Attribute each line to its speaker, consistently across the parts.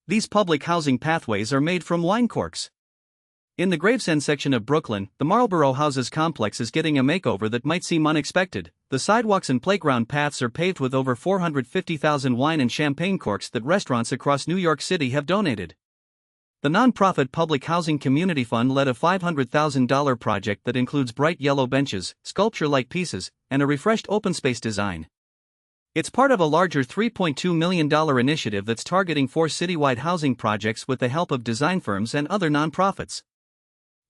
Speaker 1: These public housing pathways are made from wine corks. In the Gravesend section of Brooklyn, the Marlborough Houses complex is getting a makeover that might seem unexpected. The sidewalks and playground paths are paved with over 450,000 wine and champagne corks that restaurants across New York City have donated. The nonprofit Public Housing Community Fund led a $500,000 project that includes bright yellow benches, sculpture-like pieces, and a refreshed open space design. It's part of a larger $3.2 million initiative that's targeting 4 citywide housing projects with the help of design firms and other nonprofits.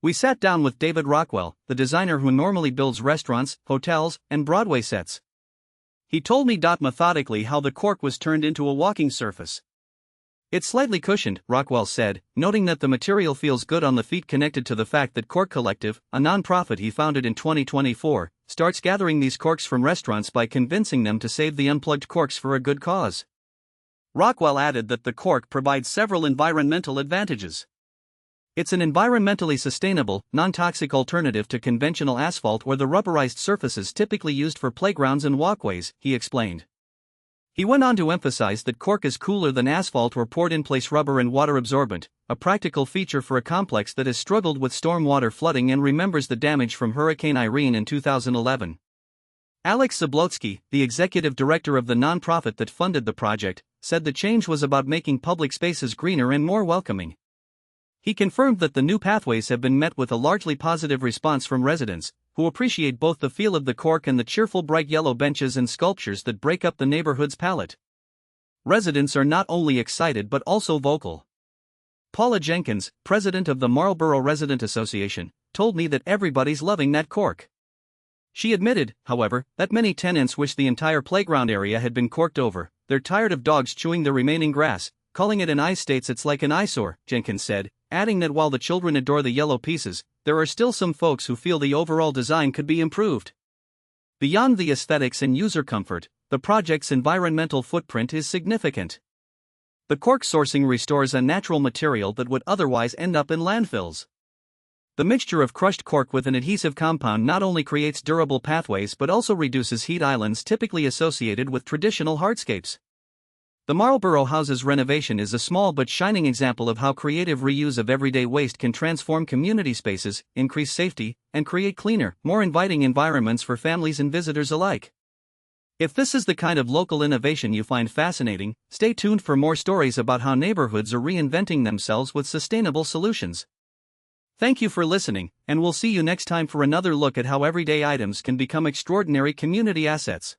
Speaker 1: We sat down with David Rockwell, the designer who normally builds restaurants, hotels, and Broadway sets. He told me methodically how the cork was turned into a walking surface. It's slightly cushioned, Rockwell said, noting that the material feels good on the feet, connected to the fact that Cork Collective, a nonprofit he founded in 2024, starts gathering these corks from restaurants by convincing them to save the unplugged corks for a good cause. Rockwell added that the cork provides several environmental advantages. It's an environmentally sustainable, non-toxic alternative to conventional asphalt or the rubberized surfaces typically used for playgrounds and walkways, he explained. He went on to emphasize that cork is cooler than asphalt or poured-in-place rubber and water-absorbent, a practical feature for a complex that has struggled with stormwater flooding and remembers the damage from Hurricane Irene in 2011. Alex Zablotsky, the executive director of the nonprofit that funded the project, said the change was about making public spaces greener and more welcoming. He confirmed that the new pathways have been met with a largely positive response from residents, who appreciate both the feel of the cork and the cheerful bright yellow benches and sculptures that break up the neighborhood's palette. Residents are not only excited but also vocal. Paula Jenkins, president of the Marlborough Resident Association, told me that everybody's loving that cork. She admitted, however, that many tenants wish the entire playground area had been corked over. They're tired of dogs chewing the remaining grass, calling it an eye states it's like an eyesore, Jenkins said, adding that while the children adore the yellow pieces, there are still some folks who feel the overall design could be improved. Beyond the aesthetics and user comfort, the project's environmental footprint is significant. The cork sourcing restores a natural material that would otherwise end up in landfills. The mixture of crushed cork with an adhesive compound not only creates durable pathways but also reduces heat islands typically associated with traditional hardscapes. The Marlborough Houses renovation is a small but shining example of how creative reuse of everyday waste can transform community spaces, increase safety, and create cleaner, more inviting environments for families and visitors alike. If this is the kind of local innovation you find fascinating, stay tuned for more stories about how neighborhoods are reinventing themselves with sustainable solutions. Thank you for listening, and we'll see you next time for another look at how everyday items can become extraordinary community assets.